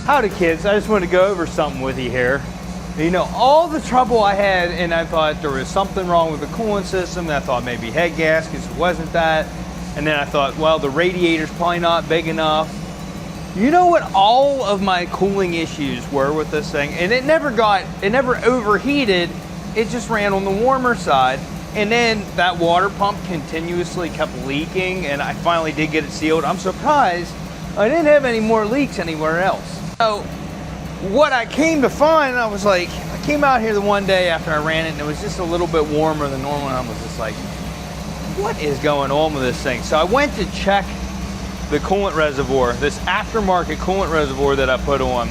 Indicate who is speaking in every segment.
Speaker 1: Howdy kids, I just want to go over something with you here. You know, all the trouble I had, and I thought there was something wrong with the coolant system, and I thought maybe head gaskets, it wasn't that. And then I thought, well, the radiator's probably not big enough. You know what all of my cooling issues were with this thing? And it never overheated, it just ran on the warmer side. And then that water pump continuously kept leaking, and I finally did get it sealed. I'm surprised I didn't have any more leaks anywhere else. So what I came to find, I was like, I came out here the one day after I ran it, and it was just a little bit warmer than normal, and I was just like, what is going on with this thing? So I went to check the coolant reservoir, this aftermarket coolant reservoir that I put on,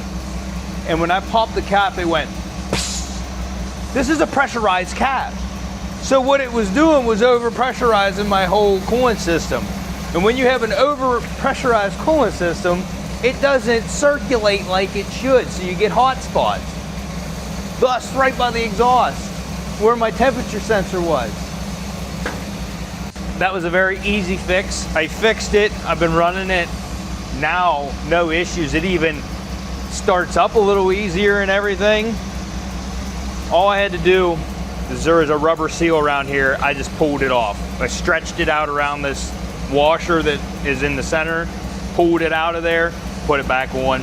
Speaker 1: and when I popped the cap, it went, psst. This is a pressurized cap. So what it was doing was over pressurizing my whole coolant system. And when you have an over pressurized coolant system, it doesn't circulate like it should, so you get hot spots. Thus, right by the exhaust, where my temperature sensor was. That was a very easy fix. I fixed it, I've been running it now, no issues. It even starts up a little easier and everything. All I had to do is there is a rubber seal around here, I just pulled it off. I stretched it out around this washer that is in the center, pulled it out of there, put it back on.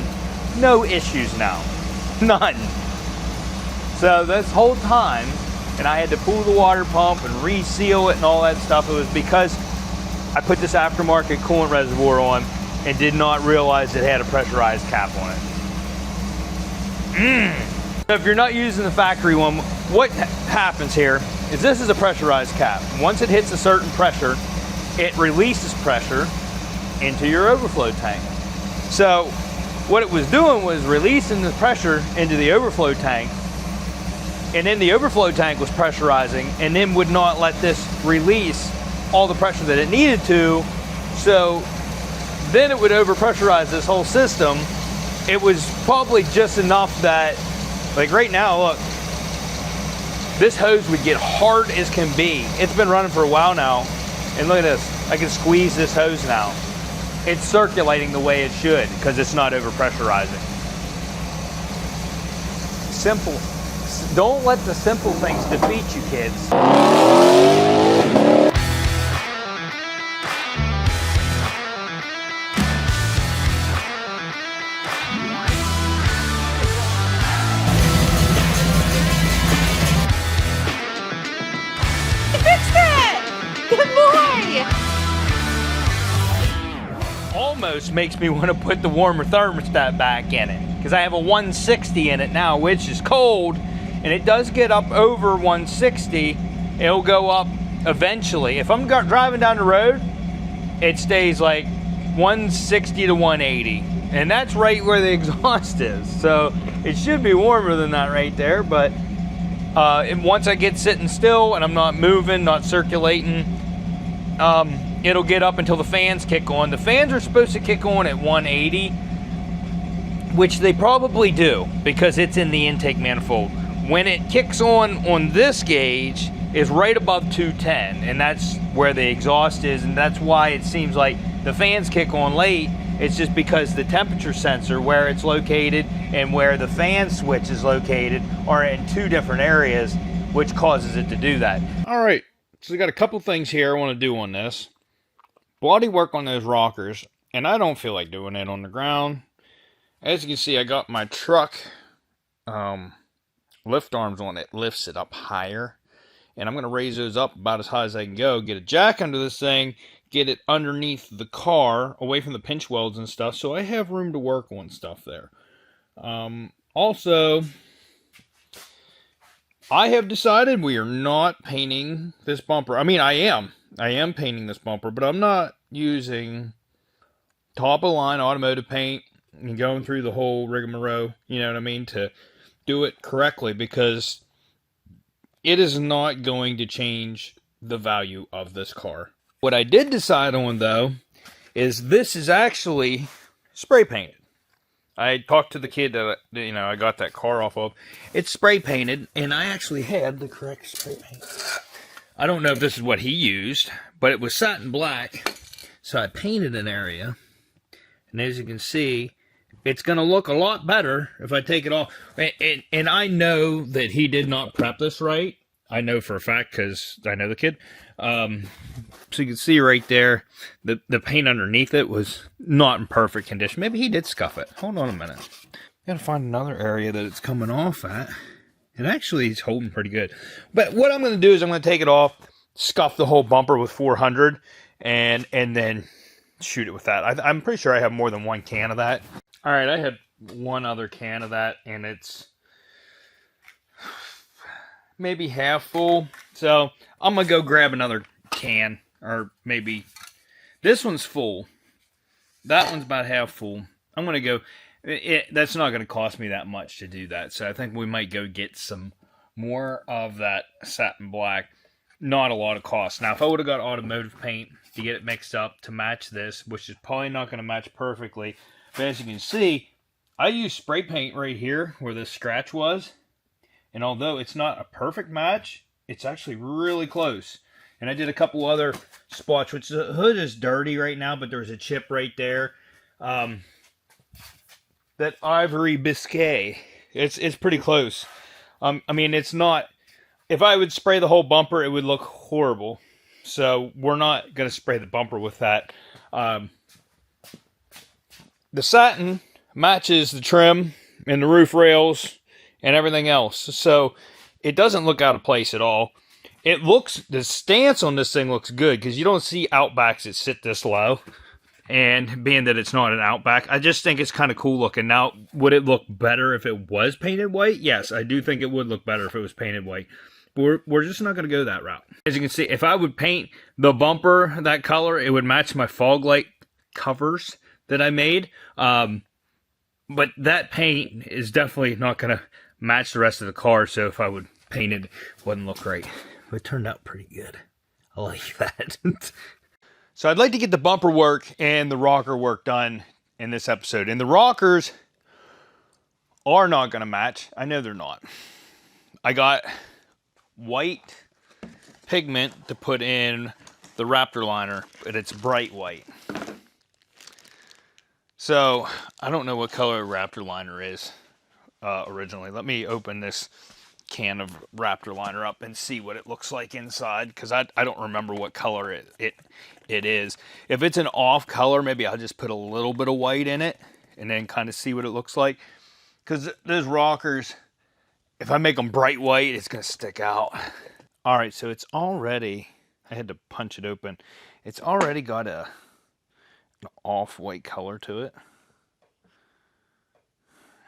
Speaker 1: No issues now, none. So this whole time, and I had to pull the water pump and reseal it and all that stuff, it was because I put this aftermarket coolant reservoir on and did not realize it had a pressurized cap on it. So if you're not using the factory one, what happens here is this is a pressurized cap. Once it hits a certain pressure, it releases pressure into your overflow tank. So what it was doing was releasing the pressure into the overflow tank, and then the overflow tank was pressurizing and then would not let this release all the pressure that it needed to. So then it would overpressurize this whole system. It was probably just enough that, like right now, look, this hose would get hard as can be. It's been running for a while now, and look at this. I can squeeze this hose now. It's circulating the way it should because it's not overpressurizing. Simple. Don't let the simple things defeat you, kids. Almost makes me want to put the warmer thermostat back in it because I have a 160 in it now, which is cold, and it does get up over 160. It'll go up eventually. If I'm driving down the road, it stays like 160 to 180, and that's right where the exhaust is. So it should be warmer than that right there, but once I get sitting still and I'm not moving, not circulating, it'll get up until the fans kick on. The fans are supposed to kick on at 180, which they probably do because it's in the intake manifold. When it kicks on this gauge is right above 210, and that's where the exhaust is, and that's why it seems like the fans kick on late. It's just because the temperature sensor, where it's located and where the fan switch is located, are in two different areas, which causes it to do that. All right, so we got a couple things here I want to do on this. Body work on those rockers, and I don't feel like doing it on the ground. As you can see, I got my truck lift arms on it, lifts it up higher, and I'm going to raise those up about as high as I can go, get a jack under this thing, get it underneath the car, away from the pinch welds and stuff, so I have room to work on stuff there. Also, I have decided we are not painting this bumper. I mean, I am painting this bumper, but I'm not using top-of-the-line automotive paint and going through the whole rigmarole, you know what I mean, to do it correctly, because it is not going to change the value of this car. What I did decide on, though, is this is actually spray painted. I talked to the kid that, you know, I got that car off of. It's spray painted, and I actually had the correct spray paint. I don't know if this is what he used, but it was satin black. So I painted an area, and as you can see, it's going to look a lot better if I take it off. And I know that he did not prep this right. I know for a fact because I know the kid. So you can see right there, the paint underneath it was not in perfect condition. Maybe he did scuff it. Hold on a minute. Got to find another area that it's coming off at. It actually is holding pretty good. But what I'm going to do is I'm going to take it off, scuff the whole bumper with 400, and then shoot it with that. I'm pretty sure I have more than one can of that. All right, I had one other can of that, and it's maybe half full. So I'm going to go grab another can, or maybe this one's full. That one's about half full. I'm going to go, that's not going to cost me that much to do that. So I think we might go get some more of that satin black. Not a lot of cost. Now, if I would have got automotive paint to get it mixed up to match this, which is probably not going to match perfectly, but as you can see, I used spray paint right here where this scratch was. And although it's not a perfect match, it's actually really close. And I did a couple other spots, which the hood is dirty right now, but there's a chip right there. That Ivory Biscay, it's pretty close. I mean, it's not, if I would spray the whole bumper, it would look horrible. So we're not going to spray the bumper with that. The satin matches the trim and the roof rails and everything else. So it doesn't look out of place at all. It looks, the stance on this thing looks good because you don't see Outbacks that sit this low. And being that it's not an Outback, I just think it's kind of cool looking. Now, would it look better if it was painted white? Yes, I do think it would look better if it was painted white. But we're just not going to go that route. As you can see, if I would paint the bumper that color, it would match my fog light covers that I made. But that paint is definitely not going to match the rest of the car. So if I would paint it, it wouldn't look great. But it turned out pretty good. I like that. So I'd like to get the bumper work and the rocker work done in this episode. And the rockers are not going to match. I know they're not. I got white pigment to put in the Raptor Liner, but it's bright white. So I don't know what color Raptor Liner is originally. Let me open this can of Raptor Liner up and see what it looks like inside, because I don't remember what color it is. If it's an off color, maybe I'll just put a little bit of white in it and then kind of see what it looks like, because those rockers, if I make them bright white, it's going to stick out. All right, so it's already, I had to punch it open, it's already got an off-white color to it,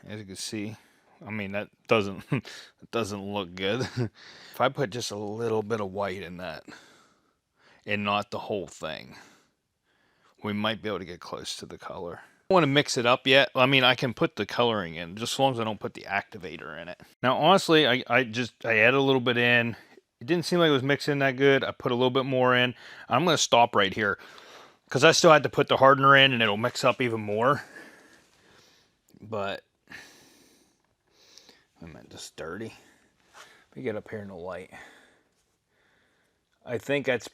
Speaker 1: as you can see. I mean, that doesn't look good. If I put just a little bit of white in that and not the whole thing, we might be able to get close to the color. I don't want to mix it up yet. I mean, I can put the coloring in, just as long as I don't put the activator in it. Now, honestly, I added a little bit in. It didn't seem like it was mixing that good. I put a little bit more in. I'm going to stop right here because I still had to put the hardener in and it'll mix up even more. But I meant just dirty. Let me get up here in the light. I think that's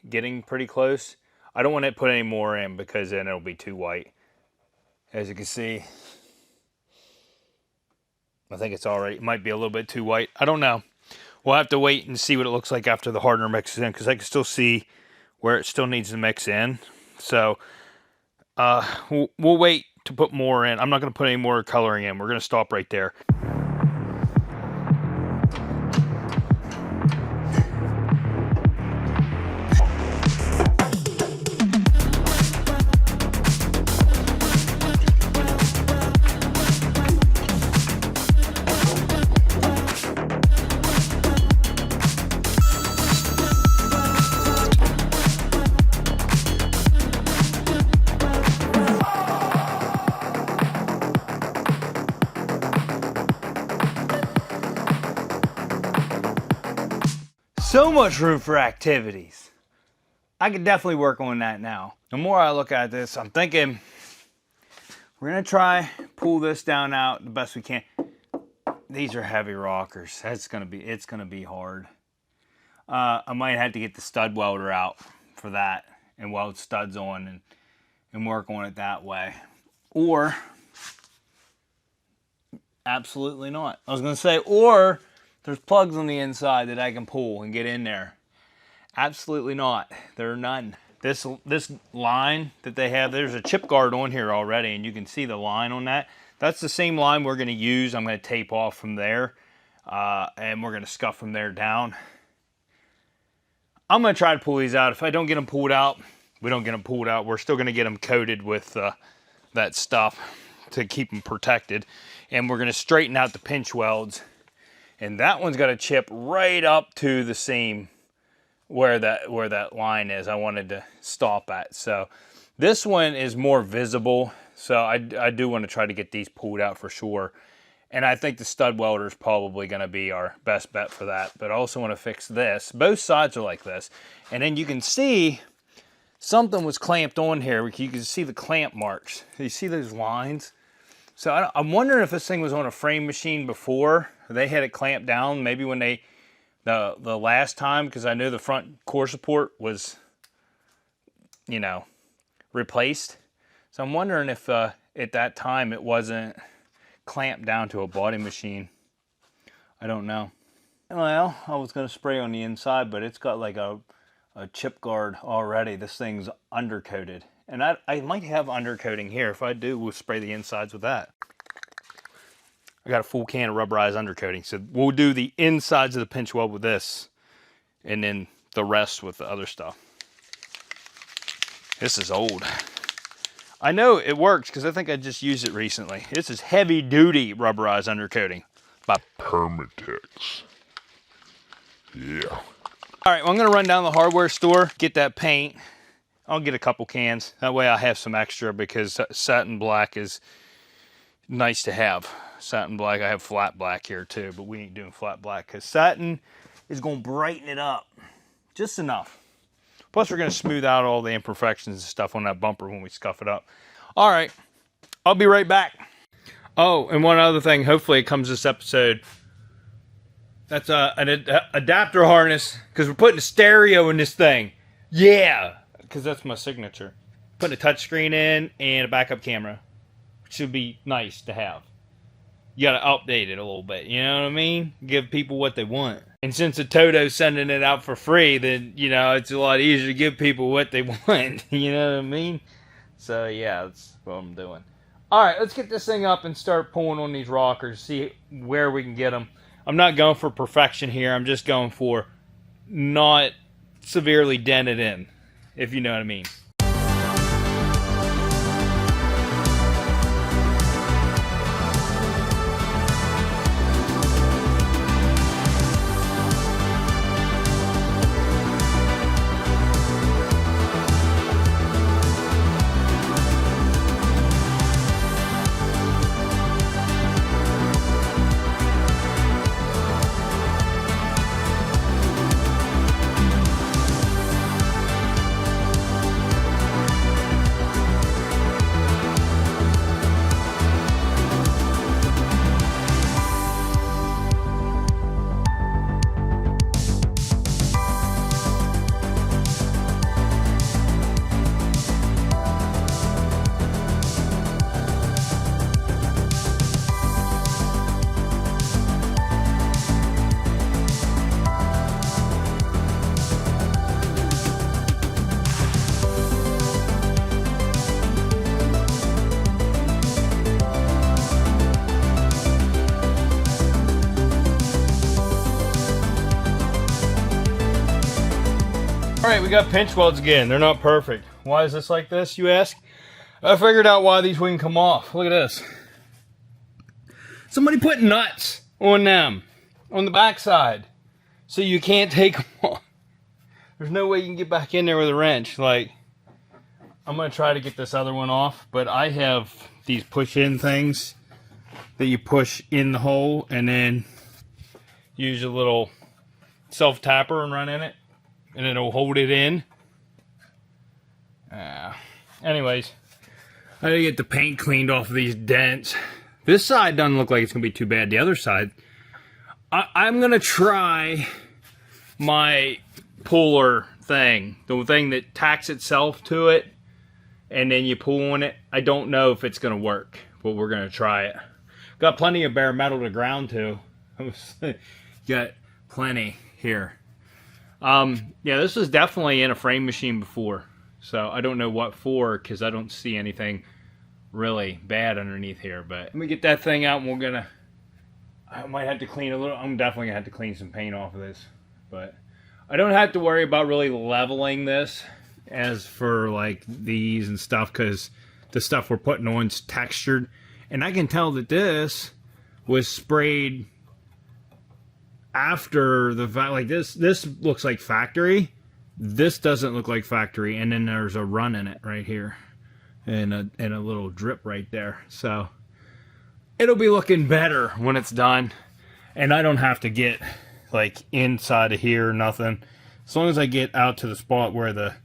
Speaker 1: getting pretty close. I don't want to put any more in because then it'll be too white. As you can see, I think it's already, it might be a little bit too white. I don't know. We'll have to wait and see what it looks like after the hardener mixes in, because I can still see where it still needs to mix in. So we'll wait to put more in. I'm not going to put any more coloring in. We're going to stop right there. So much room for activities. I could definitely work on that now. The more I look at this, I'm thinking we're gonna try pull this down out the best we can. These are heavy rockers. It's gonna be hard. I might have to get the stud welder out for that and weld studs on and work on it that way. Or Absolutely not. I was going to say, or there's plugs on the inside that I can pull and get in there. Absolutely not. There are none. This line that they have, there's a chip guard on here already, and you can see the line on that. That's the same line we're going to use. I'm going to tape off from there, and we're going to scuff from there down. I'm going to try to pull these out. If I don't get them pulled out, we don't get them pulled out. We're still going to get them coated with that stuff to keep them protected. And we're going to straighten out the pinch welds. And that one's got to chip right up to the seam where that line is. I wanted to stop at. So this one is more visible. So I do want to try to get these pulled out for sure. And I think the stud welder is probably going to be our best bet for that. But I also want to fix this. Both sides are like this. And then you can see something was clamped on here. You can see the clamp marks. You see those lines? So I'm wondering if this thing was on a frame machine before. They had it clamped down maybe when they, the last time, because I know the front core support was, you know, replaced. So I'm wondering if at that time it wasn't clamped down to a body machine. I don't know. Well, I was going to spray on the inside, but it's got like a chip guard already. This thing's undercoated. And I might have undercoating here. If I do, we'll spray the insides with that. I got a full can of rubberized undercoating. So we'll do the insides of the pinch weld with this, and then the rest with the other stuff. This is old. I know it works because I think I just used it recently. This is heavy duty rubberized undercoating by Permatex. Yeah. All right, well, I'm gonna run down the hardware store, get that paint. I'll get a couple cans. That way I have some extra because satin black is nice to have. Satin black, I have flat black here too, but we ain't doing flat black because satin is gonna brighten it up just enough. Plus, we're going to smooth out all the imperfections and stuff on that bumper when we scuff it up. All right, I'll be right back. Oh, and one other thing, hopefully it comes this episode. That's an adapter harness, because we're putting a stereo in this thing. Yeah, because that's my signature. Putting a touchscreen in and a backup camera, which would be nice to have. You got to update it a little bit, you know what I mean? Give people what they want. And since the Toto's sending it out for free, then, you know, it's a lot easier to give people what they want. You know what I mean? So, yeah, that's what I'm doing. All right, let's get this thing up and start pulling on these rockers, see where we can get them. I'm not going for perfection here. I'm just going for not severely dented in, if you know what I mean. All right, we got pinch welds again. They're not perfect. Why is this like this, you ask? I figured out why these wouldn't come off. Look at this. Somebody put nuts on them, on the backside, so you can't take them off. There's no way you can get back in there with a wrench. Like, I'm gonna try to get this other one off, but I have these push-in things that you push in the hole and then use a little self-tapper and run in it, and it'll hold it in. Anyways, I gotta get the paint cleaned off of these dents. This side doesn't look like it's gonna be too bad. The other side, I'm gonna try my puller thing, the thing that tacks itself to it, and then you pull on it. I don't know if it's gonna work, but we're gonna try it. Got plenty of bare metal to ground to. Got plenty here. Yeah, this was definitely in a frame machine before. So I don't know what for, because I don't see anything really bad underneath here. But let me get that thing out, and I might have to clean a little. I'm definitely gonna have to clean some paint off of this. But I don't have to worry about really leveling this as for like these and stuff, because the stuff we're putting on is textured. And I can tell that this was sprayed after the fact. Like this looks like factory. This doesn't look like factory. And then there's a run in it right here, and a little drip right there. So it'll be looking better when it's done. And I don't have to get like inside of here or nothing. As long as I get out to the spot where the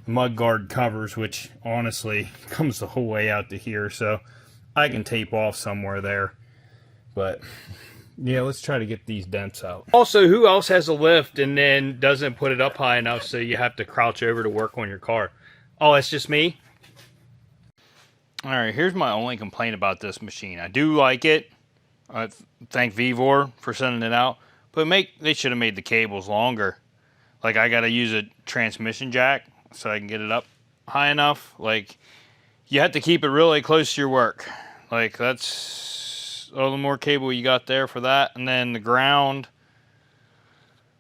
Speaker 1: mud guard covers, which honestly comes the whole way out to here, so I can tape off somewhere there. But yeah, let's try to get these dents out. Also, who else has a lift and then doesn't put it up high enough so you have to crouch over to work on your car? Oh, that's just me? Alright, here's my only complaint about this machine. I do like it. I thank Vivor for sending it out. But they should have made the cables longer. Like, I gotta use a transmission jack so I can get it up high enough. Like, you have to keep it really close to your work. Like, that's all the more cable you got there for that. And then the ground.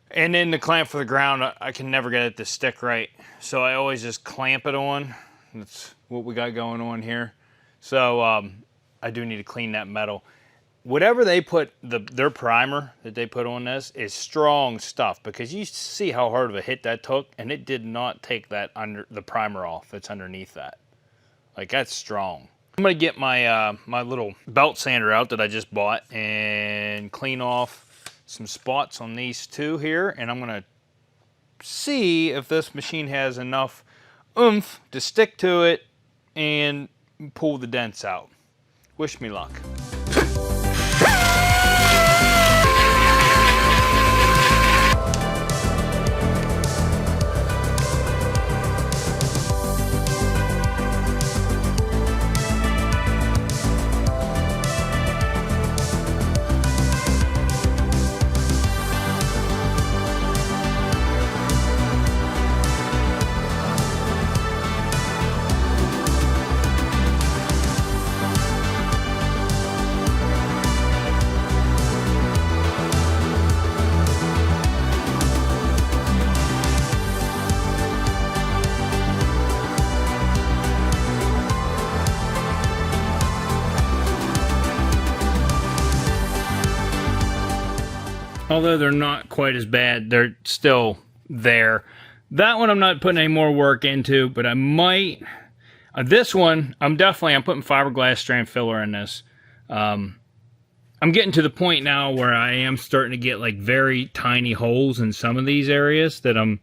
Speaker 1: And then the clamp for the ground, I can never get it to stick right. So I always just clamp it on. That's what we got going on here. So I do need to clean that metal. Whatever they put, their primer that they put on this is strong stuff, because you see how hard of a hit that took, and it did not take that the primer off that's underneath that. Like, that's strong. I'm gonna get my my little belt sander out that I just bought and clean off some spots on these two here, and I'm gonna see if this machine has enough oomph to stick to it and pull the dents out. Wish me luck. Although they're not quite as bad, they're still there. That one I'm not putting any more work into, but I might. This one, I'm putting fiberglass strand filler in this. I'm getting to the point now where I am starting to get like very tiny holes in some of these areas that I'm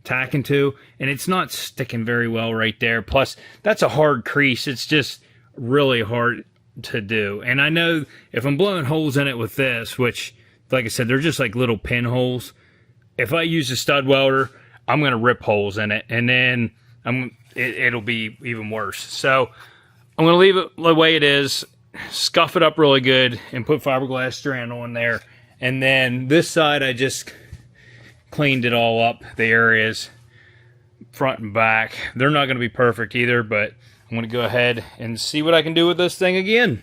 Speaker 1: tacking to, and it's not sticking very well right there. Plus, that's a hard crease. It's just really hard to do. And I know if I'm blowing holes in it with this, which, like I said, they're just like little pinholes. If I use a stud welder, I'm going to rip holes in it, and then it'll be even worse. So I'm going to leave it the way it is, scuff it up really good, and put fiberglass strand on there. And then this side, I just cleaned it all up, the areas, front and back. They're not going to be perfect either, but I'm going to go ahead and see what I can do with this thing again.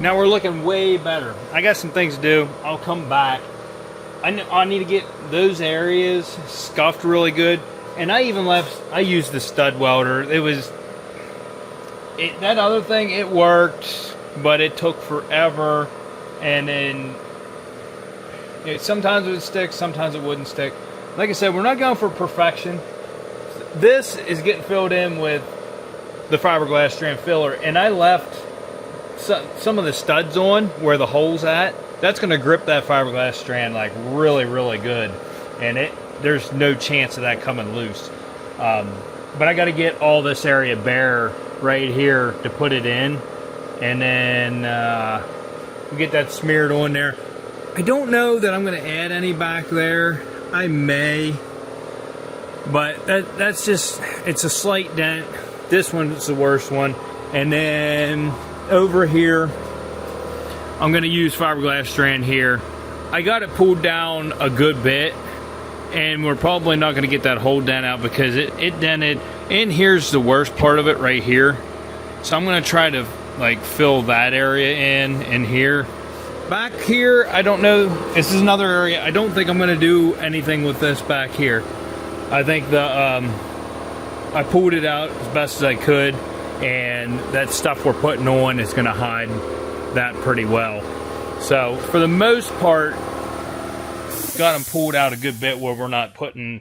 Speaker 1: Now we're looking way better. I got some things to do. I'll come back. I need to get those areas scuffed really good. And I used the stud welder. That other thing, it worked, but it took forever. And then sometimes it would stick, sometimes it wouldn't stick. Like I said, we're not going for perfection. This is getting filled in with the fiberglass strand filler, and I left some of the studs on where the hole's at. That's going to grip that fiberglass strand like really, really good, and there's no chance of that coming loose. But I got to get all this area bare right here to put it in, and then we get that smeared on there. I don't know that I'm going to add any back there. I may, but that's just, it's a slight dent. This one's the worst one. And then over here, I'm going to use fiberglass strand here. I got it pulled down a good bit, and we're probably not going to get that whole dent out because it dented. And here's the worst part of it right here. So I'm going to try to like fill that area in here. Back here, I don't know. This is another area. I don't think I'm going to do anything with this back here. I think I pulled it out as best as I could, and that stuff we're putting on is going to hide that pretty well. So for the most part, got them pulled out a good bit where we're not putting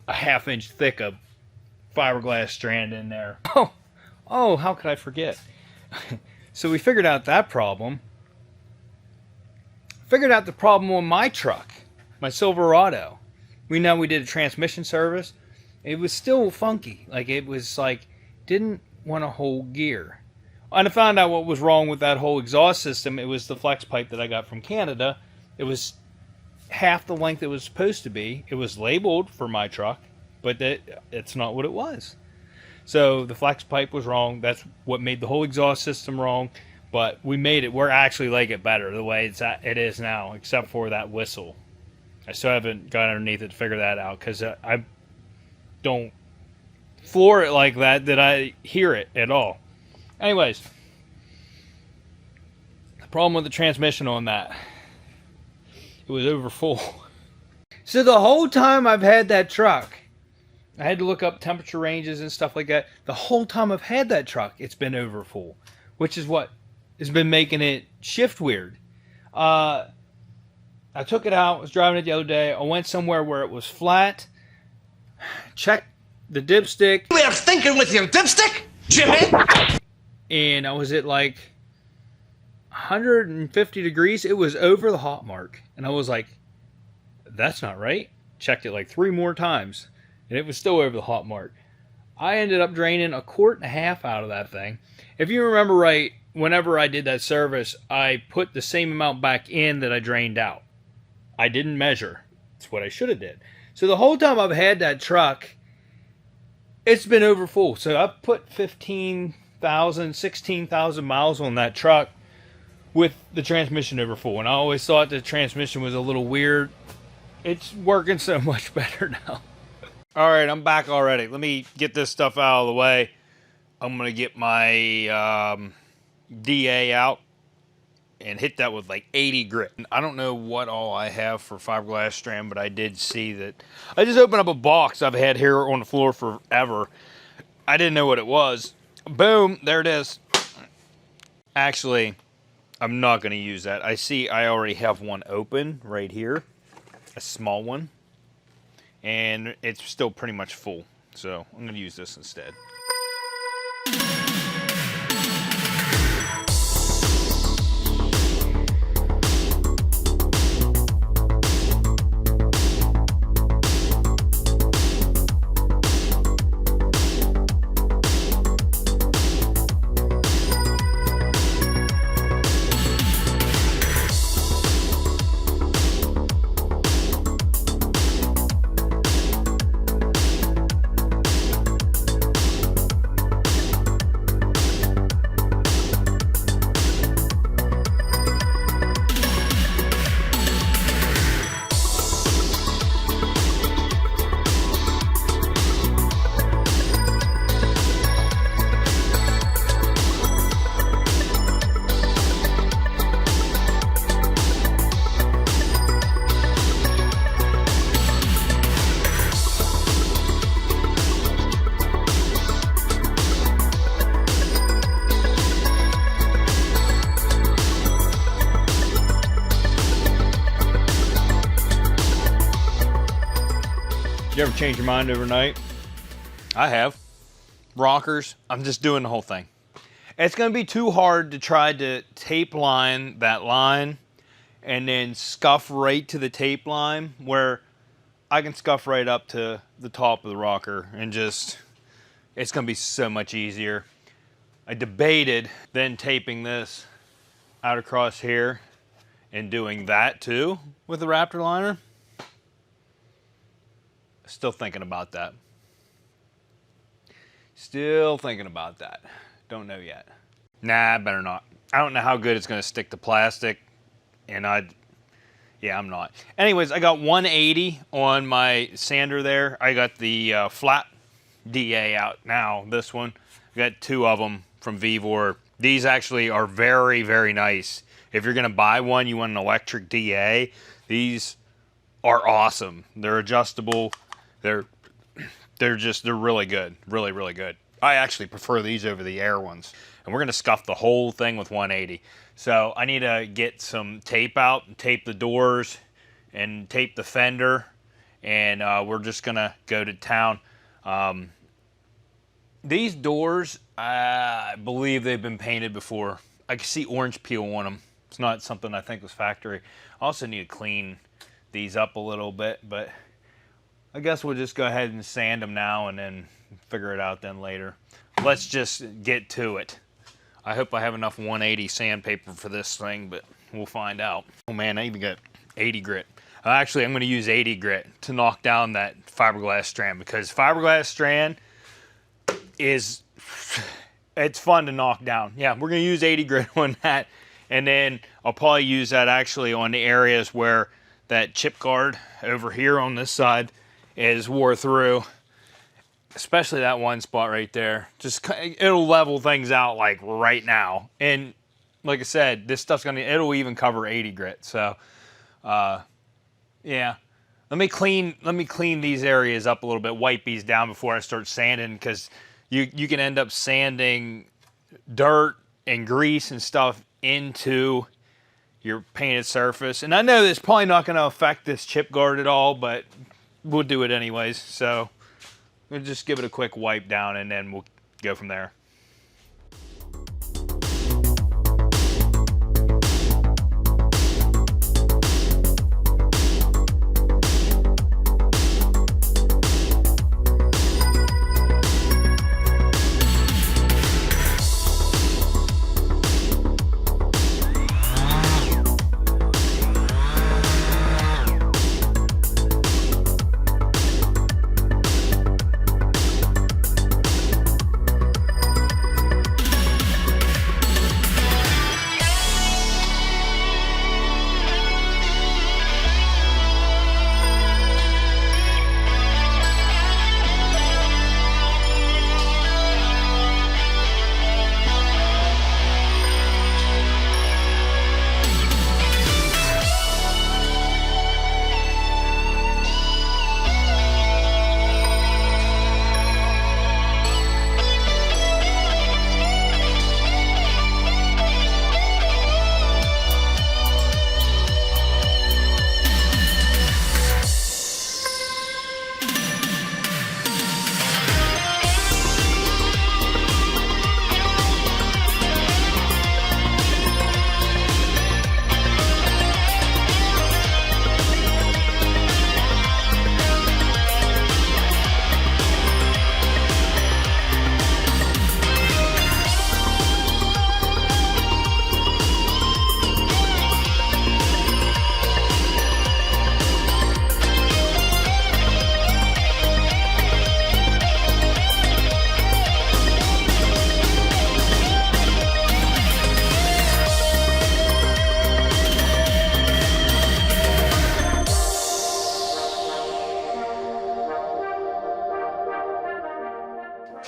Speaker 1: a 1/2 inch thick of fiberglass strand in there. Oh, how could I forget? So we figured out that problem. Figured out the problem on my truck, my Silverado. We did a transmission service. It was still funky. Like, it was like, didn't want to hold gear. And I found out what was wrong with that whole exhaust system. It was the flex pipe that I got from Canada. It was half the length it was supposed to be. It was labeled for my truck, but it's not what it was. So the flex pipe was wrong. That's what made the whole exhaust system wrong. But we made it. We're actually like it better the way it is now, except for that whistle. I still haven't got underneath it to figure that out because I don't floor it like that I hear it at all. Anyways, the problem with the transmission on that, it was over full. So the whole time I've had that truck, I had to look up temperature ranges and stuff like that. The whole time I've had that truck, it's been over full, which is what has been making it shift weird. I took it out, was driving it the other day. I went somewhere where it was flat, checked the dipstick.
Speaker 2: You are thinking with your dipstick, Jimmy?
Speaker 1: And I was at like 150 degrees. It was over the hot mark. And I was like, that's not right. Checked it like 3 more times, and it was still over the hot mark. I ended up draining 1.5 quarts out of that thing. If you remember right, whenever I did that service, I put the same amount back in that I drained out. I didn't measure. That's what I should have did. So the whole time I've had that truck, it's been over full. So I've put 15,000, 16,000 miles on that truck with the transmission over full. And I always thought the transmission was a little weird. It's working so much better now. All right, I'm back already. Let me get this stuff out of the way. I'm going to get my DA out and hit that with like 80 grit. I don't know what all I have for fiberglass strand, but I did see that. I just opened up a box I've had here on the floor forever. I didn't know what it was. Boom, there it is. Actually, I'm not going to use that. I see I already have one open right here, a small one, and it's still pretty much full. So I'm going to use this instead. You ever change your mind overnight? I have. Rockers, I'm just doing the whole thing. It's gonna be too hard to try to tape line that line and then scuff right to the tape line, where I can scuff right up to the top of the rocker and just, it's gonna be so much easier. I debated then taping this out across here and doing that too with the Raptor liner. Still thinking about that. Still thinking about that. Don't know yet. Nah, better not. I don't know how good it's gonna stick to plastic, and yeah, I'm not. Anyways, I got 180 on my sander there. I got the flat DA out now, this one. I got 2 of them from Vevor. These actually are very, very nice. If you're gonna buy one, you want an electric DA, these are awesome. They're adjustable. They're really good. Really, really good. I actually prefer these over the air ones. And we're gonna scuff the whole thing with 180. So I need to get some tape out and tape the doors and tape the fender. And we're just gonna go to town. These doors, I believe they've been painted before. I can see orange peel on them. It's not something I think was factory. I also need to clean these up a little bit, but I guess we'll just go ahead and sand them now and then figure it out then later. Let's just get to it. I hope I have enough 180 sandpaper for this thing, but we'll find out. Oh man, I even got 80 grit. Actually, I'm gonna use 80 grit to knock down that fiberglass strand, because fiberglass strand is, it's fun to knock down. Yeah, we're gonna use 80 grit on that, and then I'll probably use that actually on the areas where that chip guard over here on this side is wore through, especially that one spot right there. Just, it'll level things out like right now. And like I said, this stuff's gonna, it'll even cover 80 grit. So yeah, let me clean these areas up a little bit, wipe these down before I start sanding, because you can end up sanding dirt and grease and stuff into your painted surface. And I know it's probably not going to affect this chip guard at all, but we'll do it anyways. So we'll just give it a quick wipe down and then we'll go from there.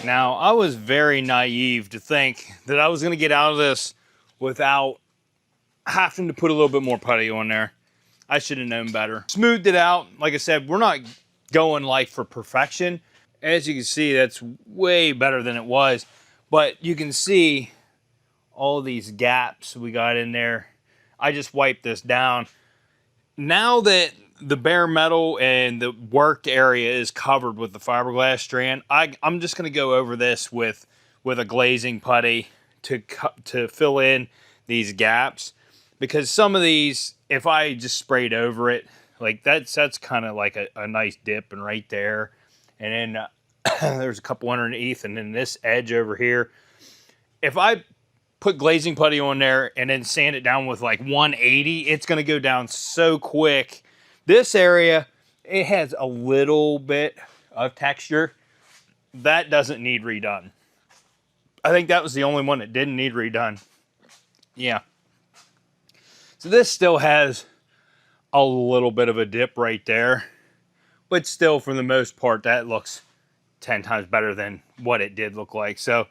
Speaker 1: Now, I was very naive to think that I was going to get out of this without having to put a little bit more putty on there. I should have known better. Smoothed it out. Like I said, we're not going like for perfection. As you can see, that's way better than it was. But you can see all these gaps we got in there. I just wiped this down. Now that the bare metal and the worked area is covered with the fiberglass strand. I'm just going to go over this with a glazing putty to fill in these gaps, because some of these, if I just sprayed over it, like that's kind of like a nice dip and right there, and then there's a couple underneath, and then this edge over here. If I put glazing putty on there and then sand it down with like 180, it's going to go down so quick. This area, it has a little bit of texture. That doesn't need redone. I think that was the only one that didn't need redone. Yeah. So this still has a little bit of a dip right there, but still, for the most part, that looks 10 times better than what it did look like. So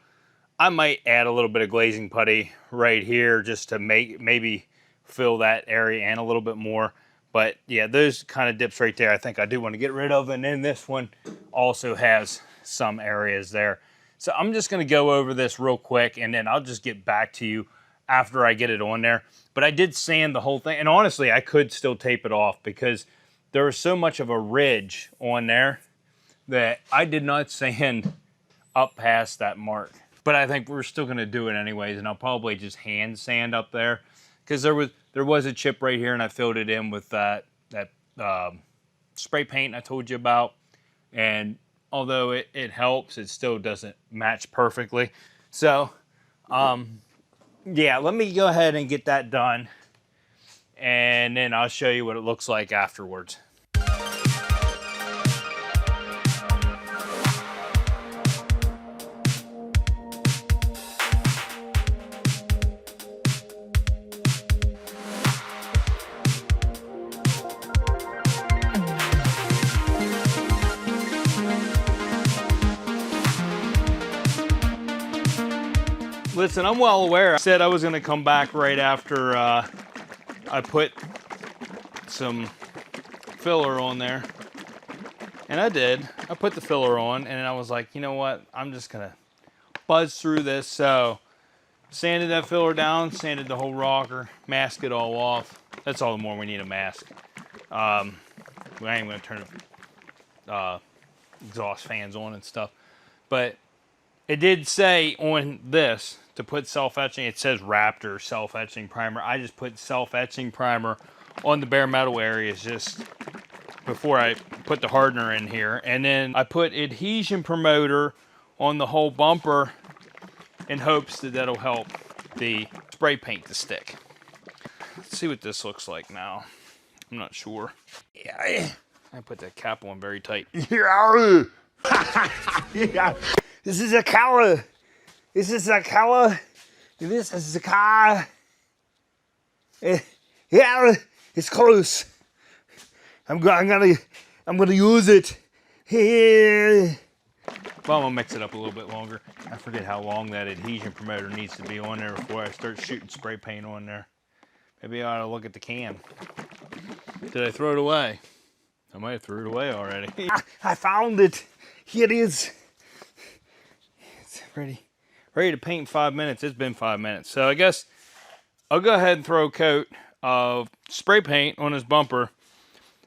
Speaker 1: I might add a little bit of glazing putty right here just to maybe fill that area in a little bit more. But yeah, those kind of dips right there, I think I do want to get rid of. And then this one also has some areas there. So I'm just going to go over this real quick, and then I'll just get back to you after I get it on there. But I did sand the whole thing, and honestly, I could still tape it off because there was so much of a ridge on there that I did not sand up past that mark. But I think we're still going to do it anyways, and I'll probably just hand sand up there, because there was a chip right here, and I filled it in with that spray paint I told you about. And although it helps, it still doesn't match perfectly. So yeah, let me go ahead and get that done, and then I'll show you what it looks like afterwards. Listen, I'm well aware. I said I was going to come back right after I put some filler on there. And I did. I put the filler on, and I was like, you know what? I'm just going to buzz through this. So sanded that filler down, sanded the whole rocker, masked it all off. That's all the more we need a mask. I ain't going to turn the exhaust fans on and stuff. But it did say on this to put self-etching. It says Raptor self-etching primer. I just put self-etching primer on the bare metal areas just before I put the hardener in here. And then I put adhesion promoter on the whole bumper in hopes that that'll help the spray paint to stick. Let's see what this looks like now. I'm not sure. Yeah, I put that cap on very tight. Yeah. This is a color. This is a color. This is a car. Yeah, it's close. I'm gonna use it. Well, I'm gonna mix it up a little bit longer. I forget how long that adhesion promoter needs to be on there before I start shooting spray paint on there. Maybe I ought to look at the can. Did I throw it away? I might have threw it away already. I found it. Here it is. It's ready to paint in 5 minutes. It's been 5 minutes. So I guess I'll go ahead and throw a coat of spray paint on this bumper.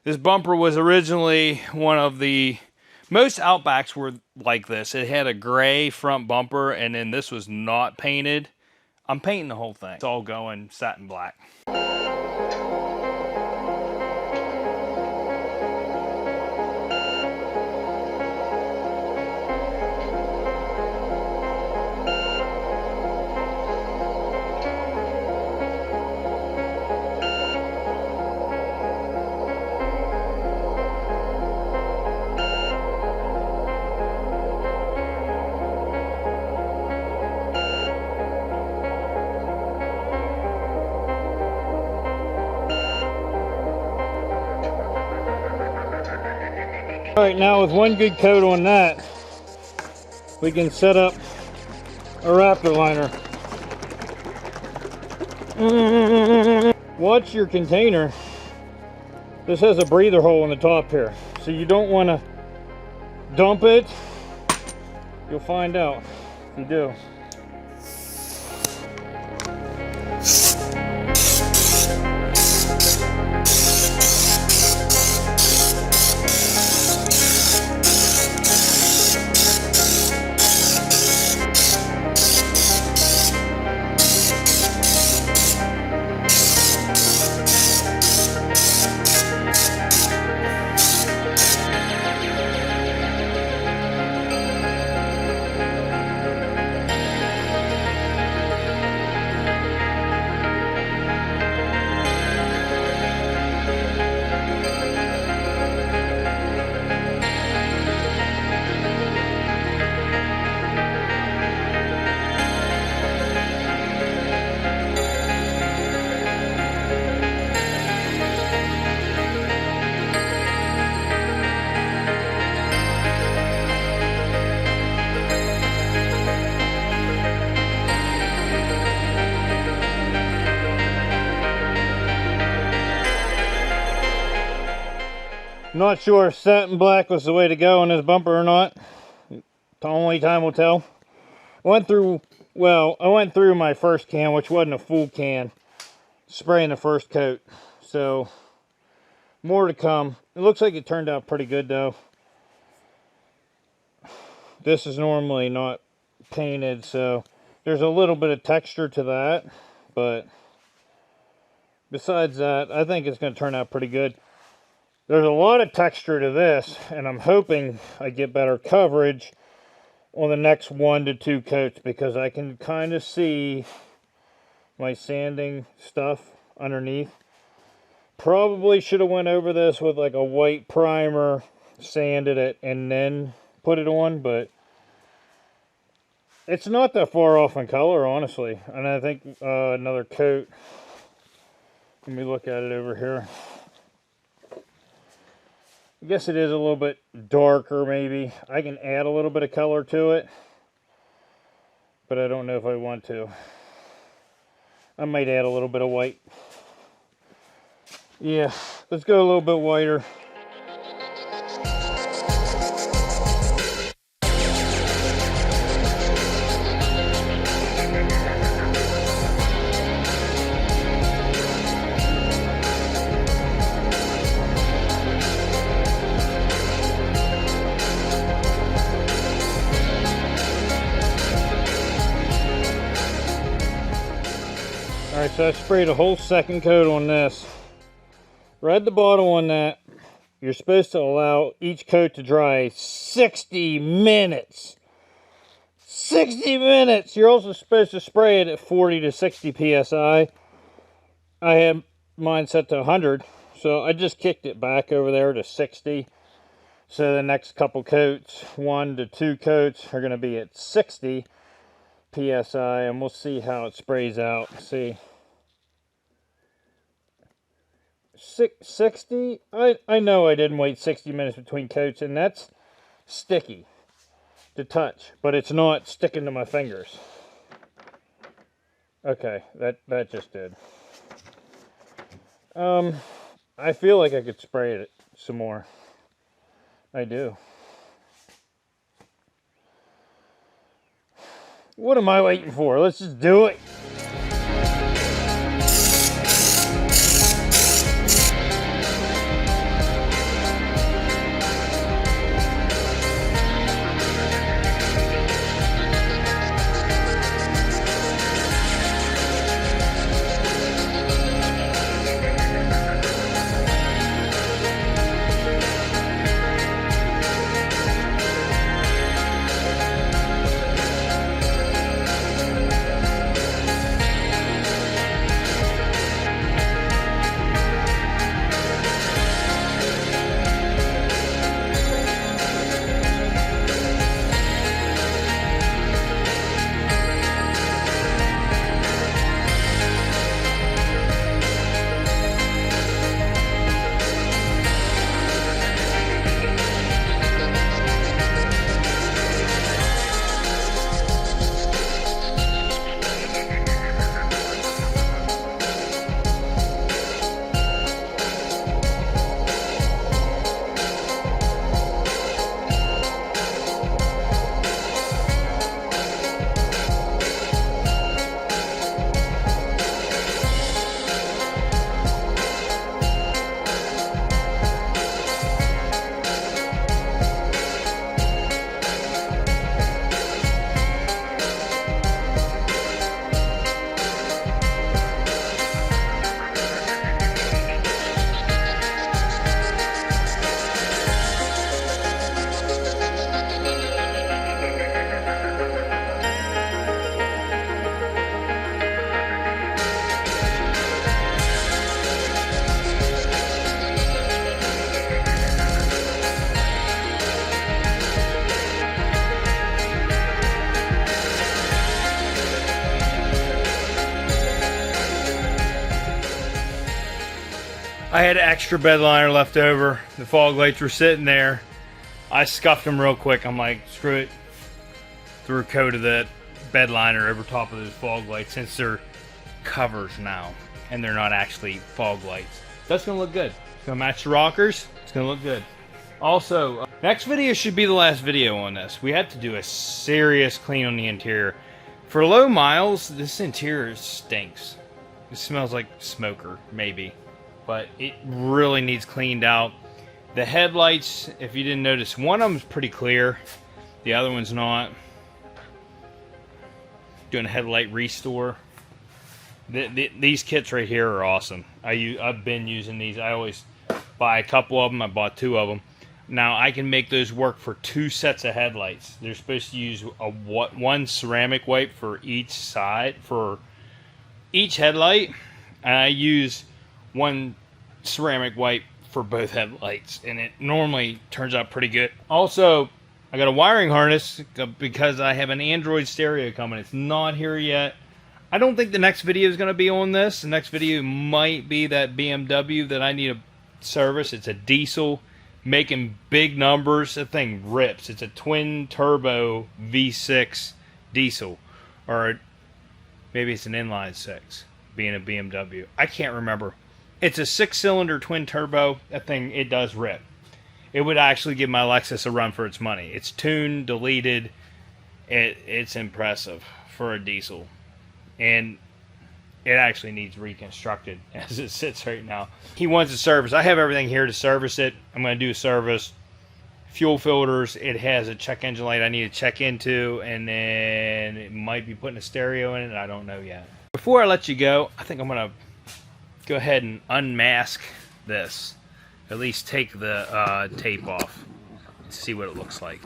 Speaker 1: This bumper was originally one of the, most Outbacks were like this. It had a gray front bumper, and then this was not painted. I'm painting the whole thing. It's all going satin black. All right, now with one good coat on that, we can set up a Raptor liner. Watch your container. This has a breather hole in the top here, so you don't want to dump it. You'll find out if you do.
Speaker 3: Not sure if satin black was the way to go on this bumper or not. Only time will tell. I went through my first can, which wasn't a full can, spraying the first coat. So, more to come. It looks like it turned out pretty good though. This is normally not painted, so there's a little bit of texture to that. But besides that, I think it's going to turn out pretty good. There's a lot of texture to this, and I'm hoping I get better coverage on the next 1 to 2 coats, because I can kind of see my sanding stuff underneath. Probably should have went over this with like a white primer, sanded it, and then put it on, but it's not that far off in color, honestly. And I think another coat, let me look at it over here. I guess it is a little bit darker, maybe. I can add a little bit of color to it, but I don't know if I want to. I might add a little bit of white. Yeah, let's go a little bit whiter. Alright, so I sprayed a whole second coat on this. Read the bottle on that. You're supposed to allow each coat to dry 60 minutes. 60 minutes! You're also supposed to spray it at 40 to 60 psi. I had mine set to 100, so I just kicked it back over there to 60. So the next couple coats, 1 to 2 coats, are going to be at 60 psi, and we'll see how it sprays out. See. 60? I know I didn't wait 60 minutes between coats, and that's sticky to touch, but it's not sticking to my fingers. Okay, that just did. I feel like I could spray it some more. I do. What am I waiting for? Let's just do it.
Speaker 1: I had extra bed liner left over. The fog lights were sitting there. I scuffed them real quick. I'm like, screw it. Threw a coat of that bed liner over top of those fog lights, since they're covers now and they're not actually fog lights. That's gonna look good. It's gonna match the rockers. It's gonna look good. Also, next video should be the last video on this. We have to do a serious clean on the interior. For low miles, this interior stinks. It smells like smoker, maybe. But it really needs cleaned out. The headlights, if you didn't notice, one of them's pretty clear. The other one's not. Doing a headlight restore. These kits right here are awesome. I've been using these. I always buy a couple of them. I bought 2 of them. Now I can make those work for 2 sets of headlights. They're supposed to use one ceramic wipe for each side, for each headlight. And I use one ceramic wipe for both headlights. And it normally turns out pretty good. Also, I got a wiring harness because I have an Android stereo coming. It's not here yet. I don't think the next video is going to be on this. The next video might be that BMW that I need to service. It's a diesel, making big numbers. That thing rips. It's a twin turbo V6 diesel, or maybe it's an inline 6, being a BMW. I can't remember. It's a 6-cylinder twin turbo. That thing, it does rip. It would actually give my Lexus a run for its money. It's tuned, deleted. It's impressive for a diesel. And it actually needs reconstructed as it sits right now. He wants a service. I have everything here to service it. I'm going to do a service. Fuel filters. It has a check engine light I need to check into. And then it might be putting a stereo in it. I don't know yet. Before I let you go, I think I'm going to go ahead and unmask this. At least take the tape off and see what it looks like.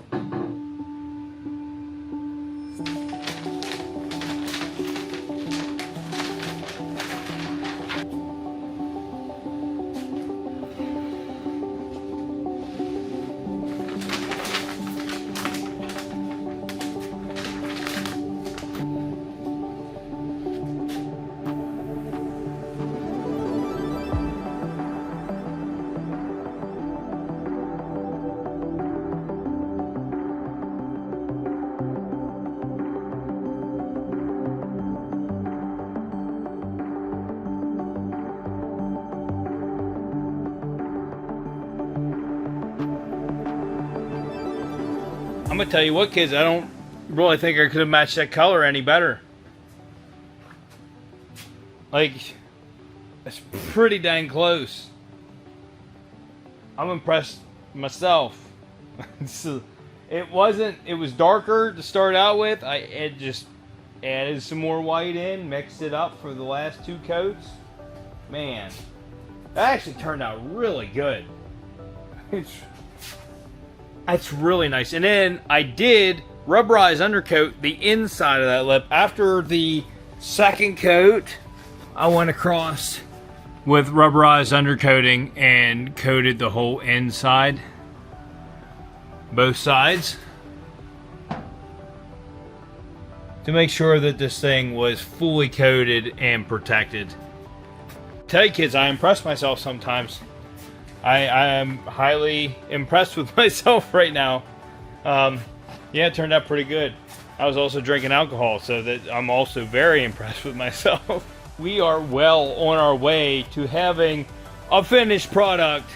Speaker 1: I'm gonna tell you what, kids, I don't really think I could have matched that color any better. Like, it's pretty dang close. I'm impressed myself. It was darker to start out with. I just added some more white in, mixed it up for the last 2 coats. Man, that actually turned out really good. That's really nice. And then I did rubberize undercoat the inside of that lip. After the second coat, I went across with rubberized undercoating and coated the whole inside, both sides, to make sure that this thing was fully coated and protected. Tell you kids, I impress myself sometimes. I am highly impressed with myself right now. Yeah, it turned out pretty good. I was also drinking alcohol, so that I'm also very impressed with myself. We are well on our way to having a finished product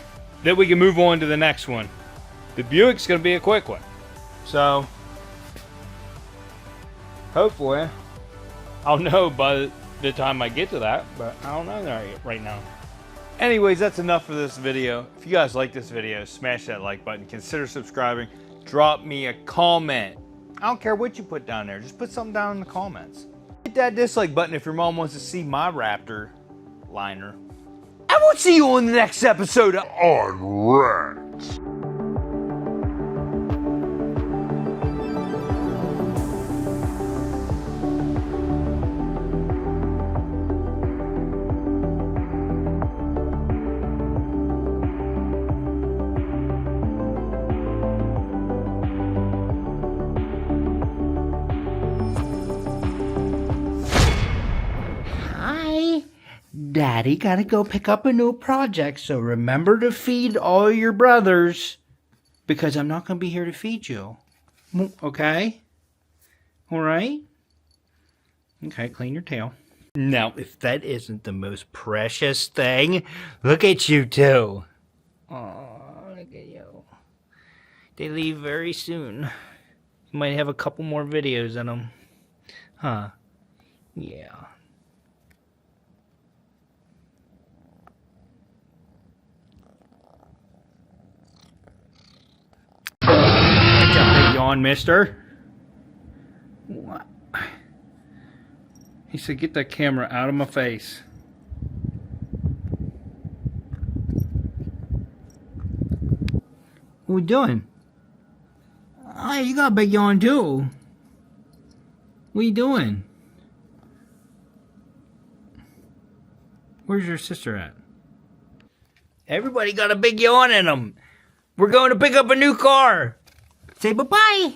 Speaker 1: that we can move on to the next one. The Buick's going to be a quick one. So, hopefully, I'll know by the time I get to that, but I don't know right now. Anyways, that's enough for this video. If you guys like this video, smash that like button. Consider subscribing. Drop me a comment. I don't care what you put down there. Just put something down in the comments. Hit that dislike button if your mom wants to see my Raptor Liner. I will see you on the next episode on Rants.
Speaker 4: Daddy gotta go pick up a new project, so remember to feed all your brothers, because I'm not gonna be here to feed you. Okay? Alright? Okay, clean your tail. Now, if that isn't the most precious thing, look at you two. Oh, look at you. They leave very soon. You might have a couple more videos in them. Huh. Yeah. Catch up, big yawn, mister. What? He said, get that camera out of my face. What we doing? Hey, you got a big yawn too. What you doing? Where's your sister at? Everybody got a big yawn in them. We're going to pick up a new car. Say bye-bye.